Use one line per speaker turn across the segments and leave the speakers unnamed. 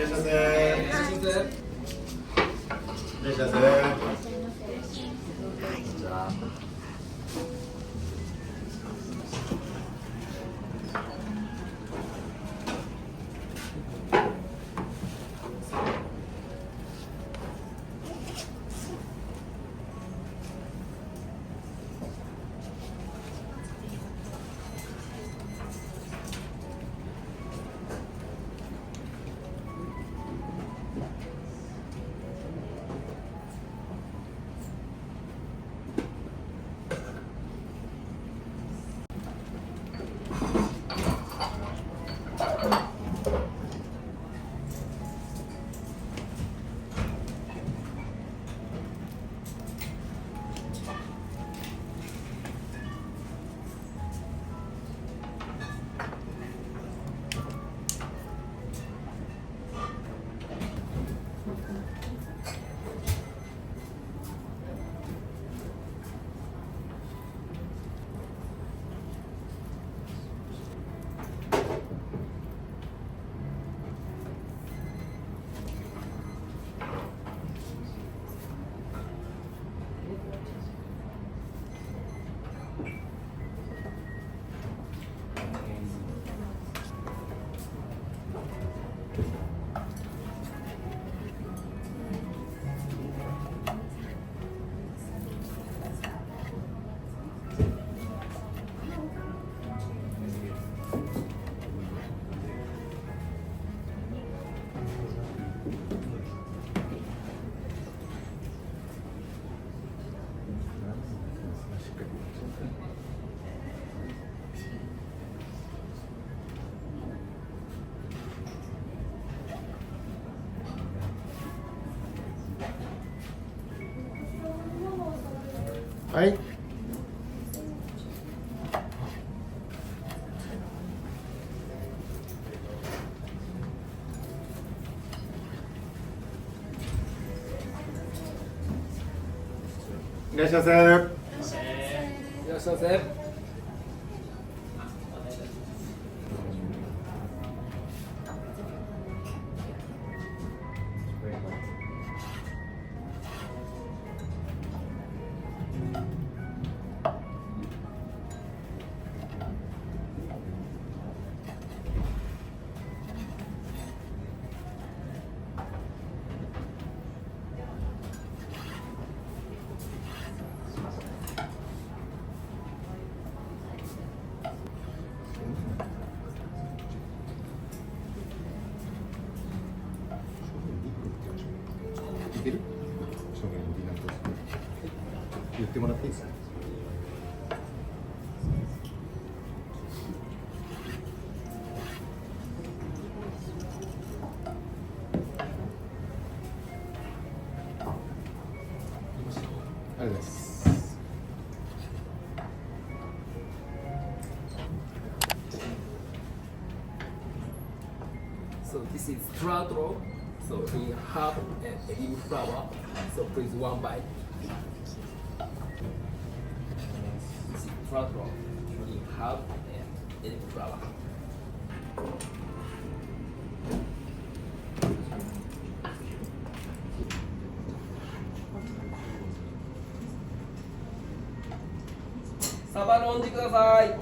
いらっしゃいませ。いらっしゃいませ。じゃあ。はい。いらっしゃいませ。
いらっしゃいませ。
いける？言ってもらっていいですか？ありがとうございます。
So this is trout roll. So in herb and edible flower. So please one bite. This is trout roll in herb and edible flower. 사바の恩じください。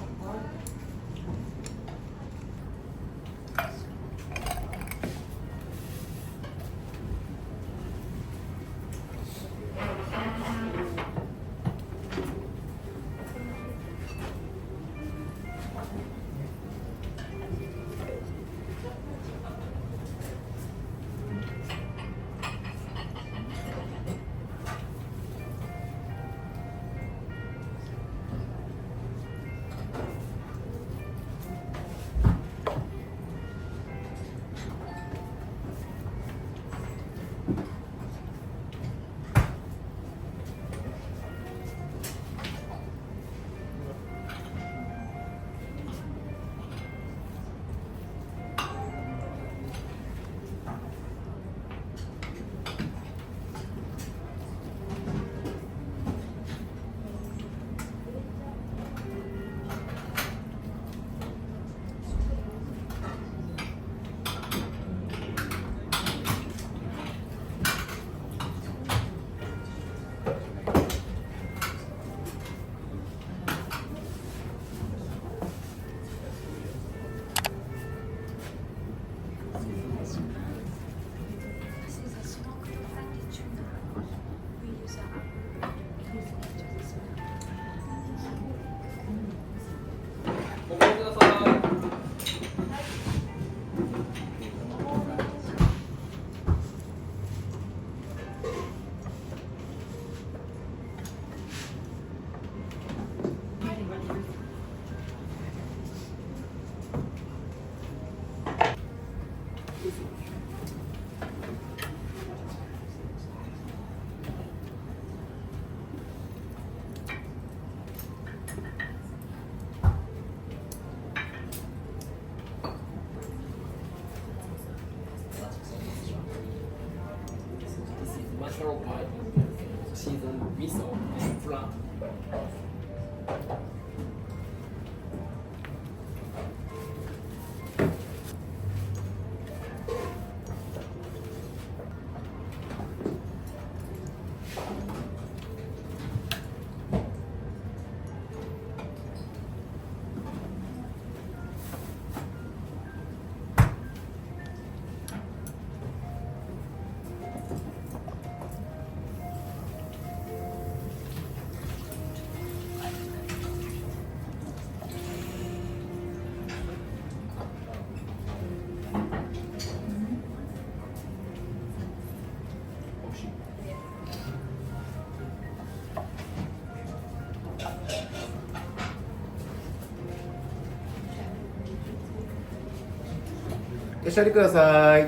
お座りください。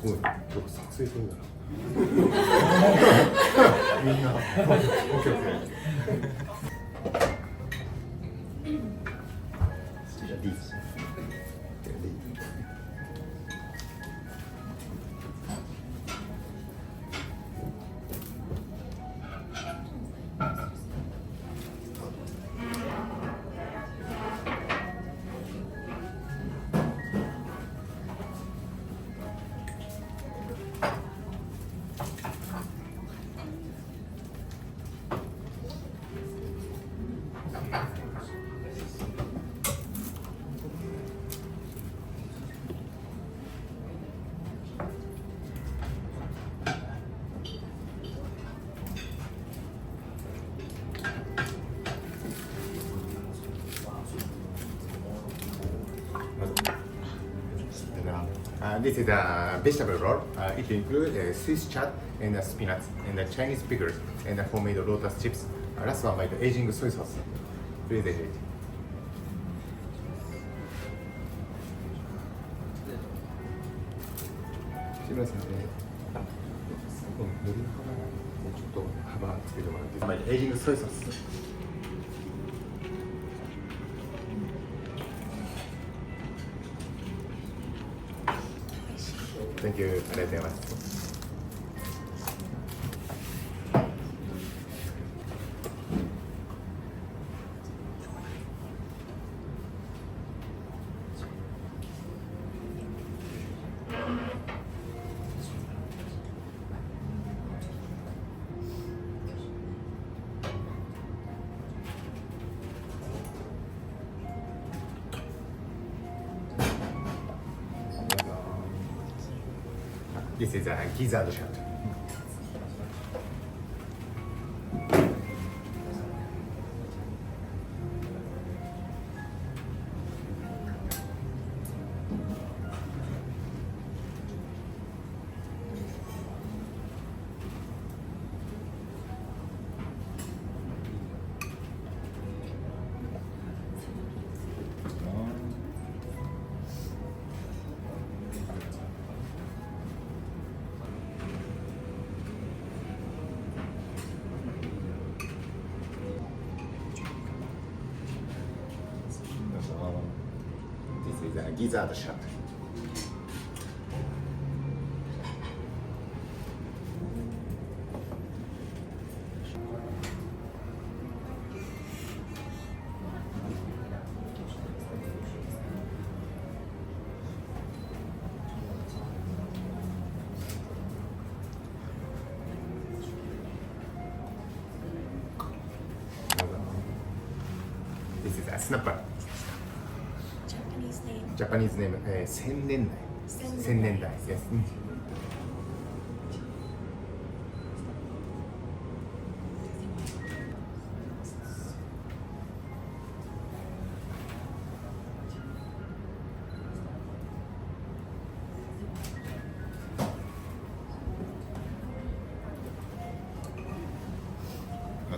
すごい、よく作成するんだな。みんな、オッケーオッケー。じゃあ D です。This is a vegetable roll. It includes Swiss chard and spinach and Chinese pickles and homemade lotus chips. Last one by the aging soy sauce. Please enjoy it. 志村さんね、この海苔の幅もうちょっと幅つけてもらっていいですか。エイジングソイソース。Thank you. ありがとうございます。This is a gizzard shot. This is a gizzard shot. This is a snapper. Japanese name. 千年代。千年代。Yes. あ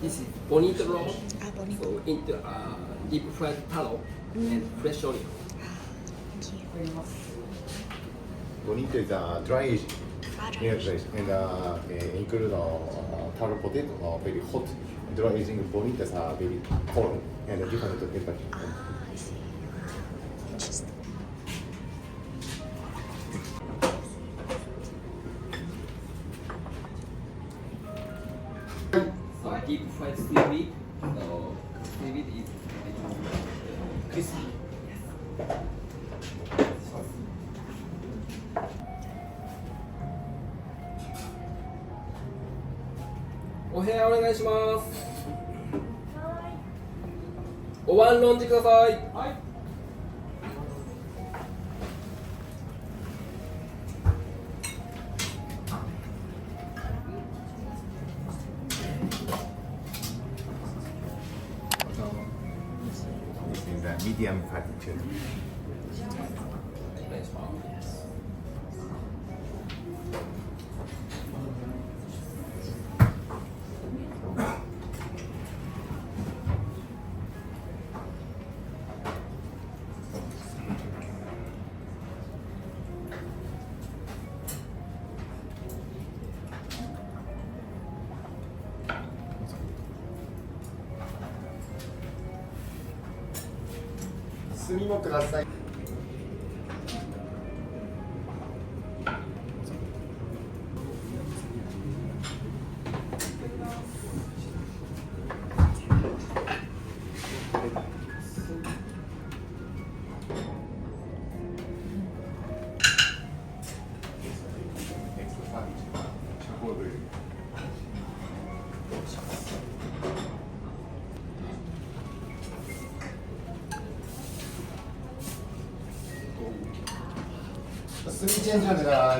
This is bonito roll.
Ah, bonito.
So into deep fried taro and fresh onion.
Thank you.
Bonito is a dry aging.
Ah, dry
Yeah,
aging.
dry. And include taro potato, very hot. Dry aging bonito is very cold and different temperature.
Ah, I see. Interesting.
So deep fried seaweed. Seaweed is crispy.お部屋お願いします。お椀論じください。はい。
This is a medium fatty tuna.
お願いします。
炭もください。炭チェンジなんだから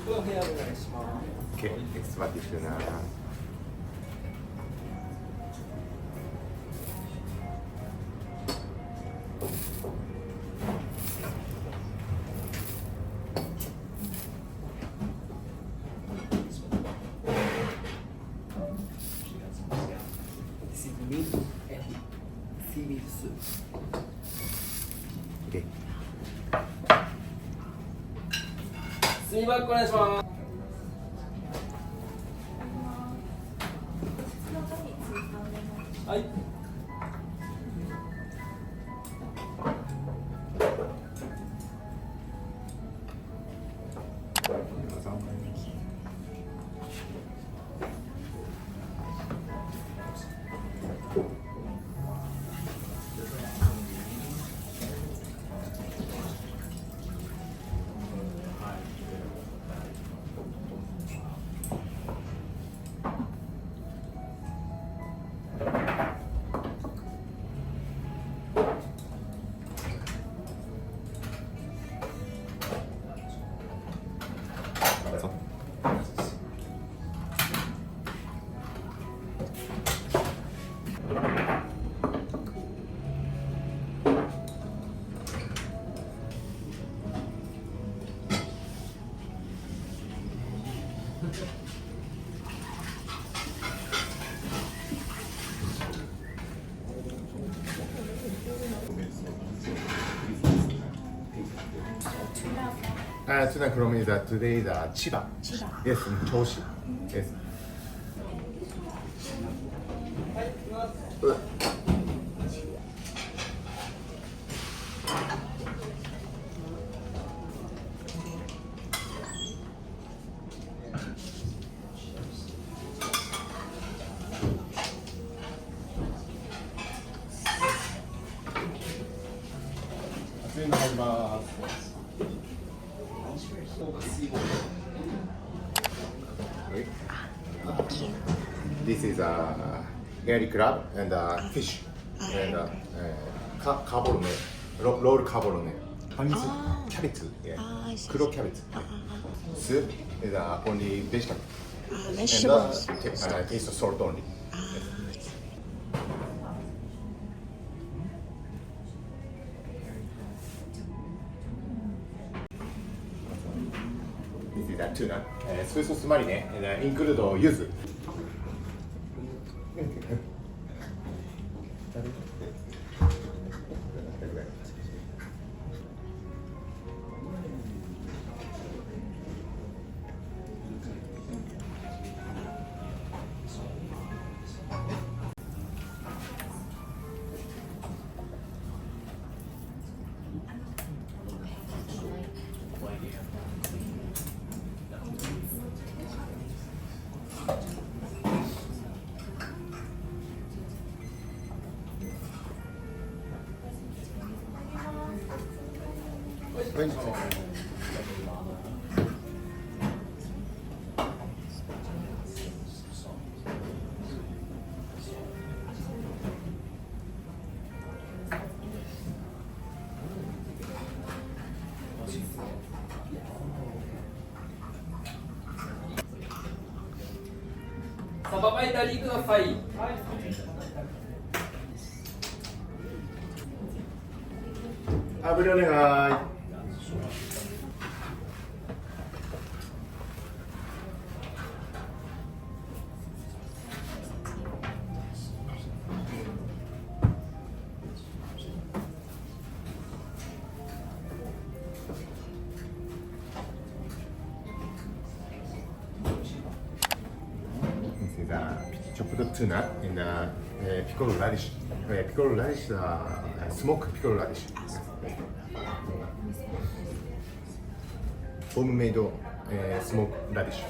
お部屋お願いします。
Okay, next fatty tuna.
This is meat and seaweed soup.
Okay.
炭バッグお願いします。はい。
Tuna from is today the Chiba.
Chiba.
Yes, in Choshi. Yes. Okay.
Thank you.
This is a hairy crab and fish and carborone, roll carborone.
Ah.
Cabbage. Yeah.
Ah, I see.
Kuro cabbage. Soup is only vegetable.
Vegetables.
And taste salt only.
Ah, I see.
tuna, soy sauce marinade, and include yuzu.
さばいたりください。
油お願い。This is chopped tuna and piccolo radish. Piccolo radish, smoked piccolo radish. Homemade smoked radish.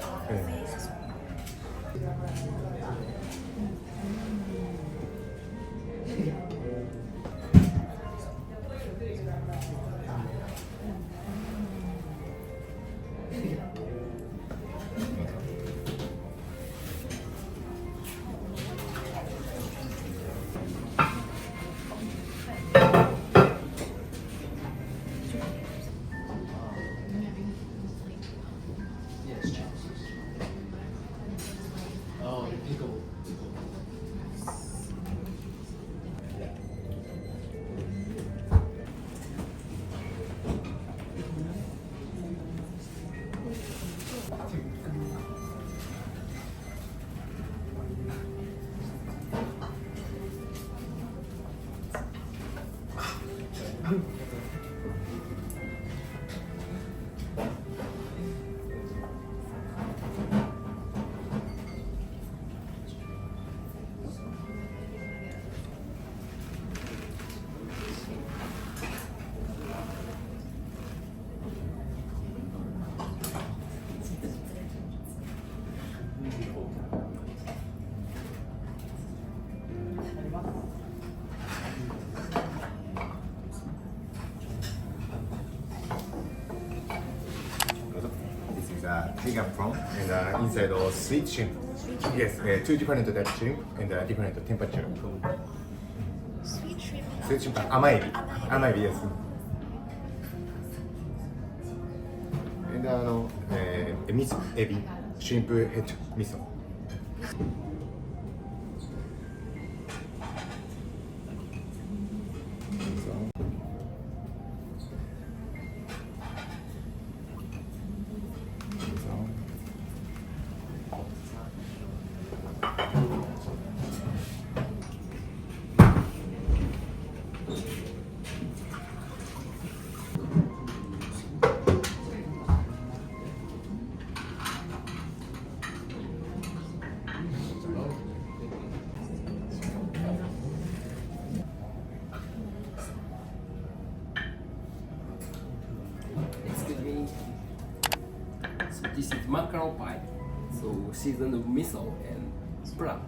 Oh, pickle. This is tiger prawn and inside sweet shrimp. Yes, two different type of shrimp and different temperature.
Sweet shrimp.
Sweet shrimp, 甘エビ。甘エビです。And味噌、エビ、シュリンプヘッド、味噌。
Excuse me. So this is macaron pie. So seasoned with miso and plum.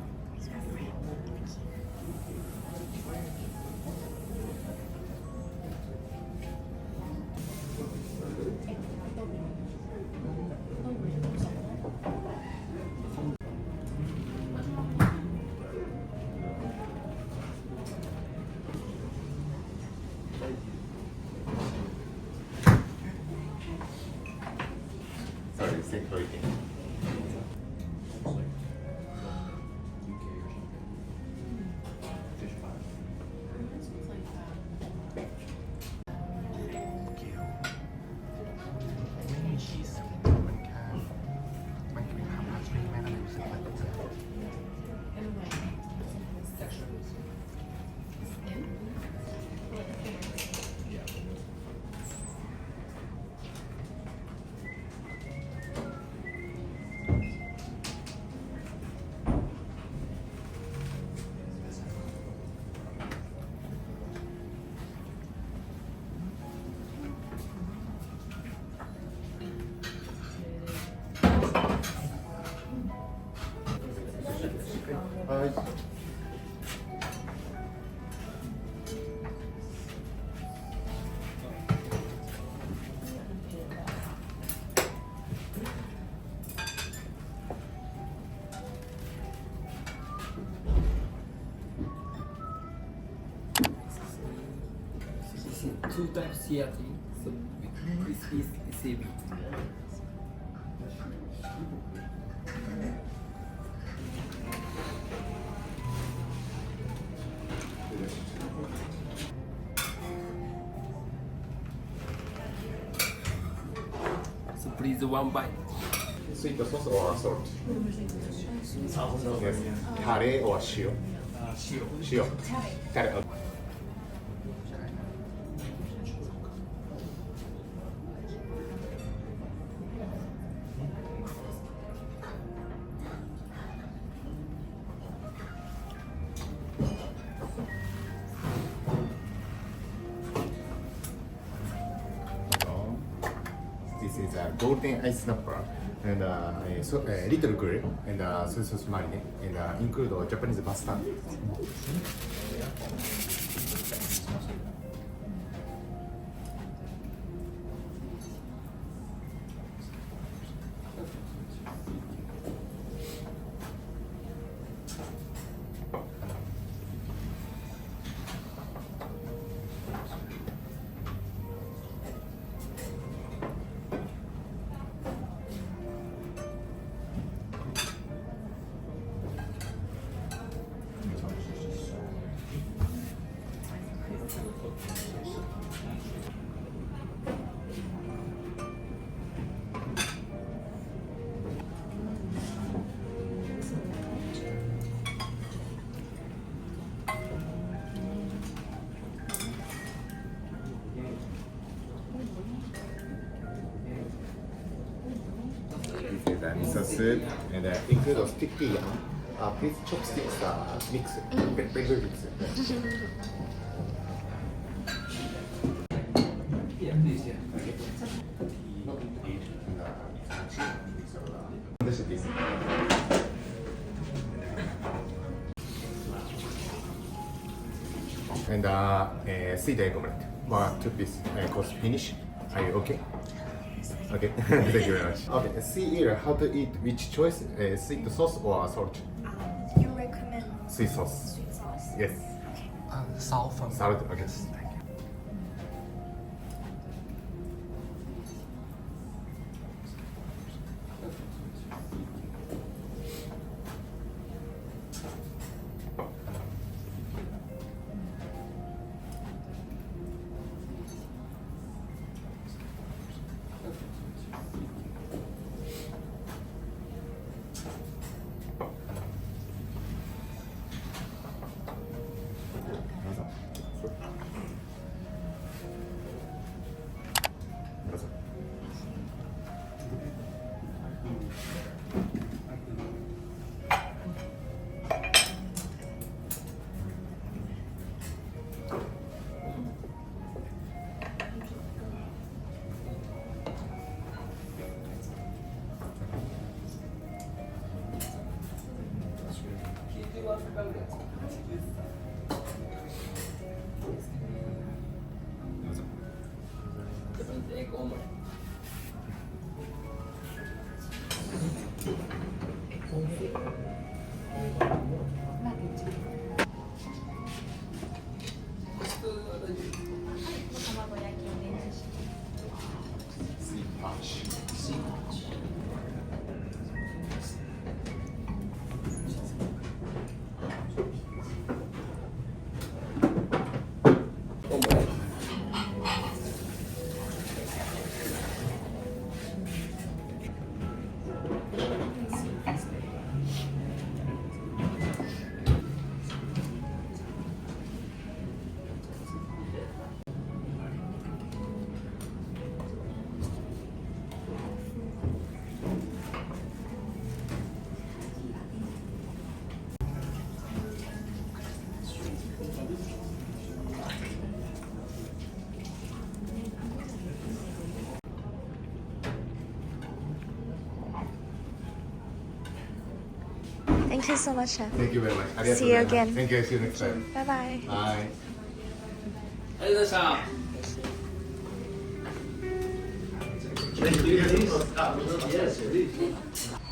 Sorry, thanks for eating. はい。
This is two types here, so with crispy seaweed. So please one bite.
Sweet sauce or salt? Yes. タレ or 塩？塩。タレ。This is a golden ice snapper and little grill and soy sauce marinade and include Japanese pasta. This is a miso soup and include sticky yam. Please chopsticks mix. Very good mix. This is this. And sweet egg omelette. 2 piece. Course finish. Are you okay? Okay, thank you very much. Okay, see here how to eat which choice, sweet sauce or salt?
You recommend
Sweet sauce.
sweet sauce?
Yes.
Salt from
Salad, okay.
Japanese egg omelette.
Sweet punch.
Omelette.
Thank you so much, chef.
Thank you very much. ありがとう
See
ご
you
ざいます。
again.
Thank you. See you next time.
Bye bye.
Bye.
ありがとうございました。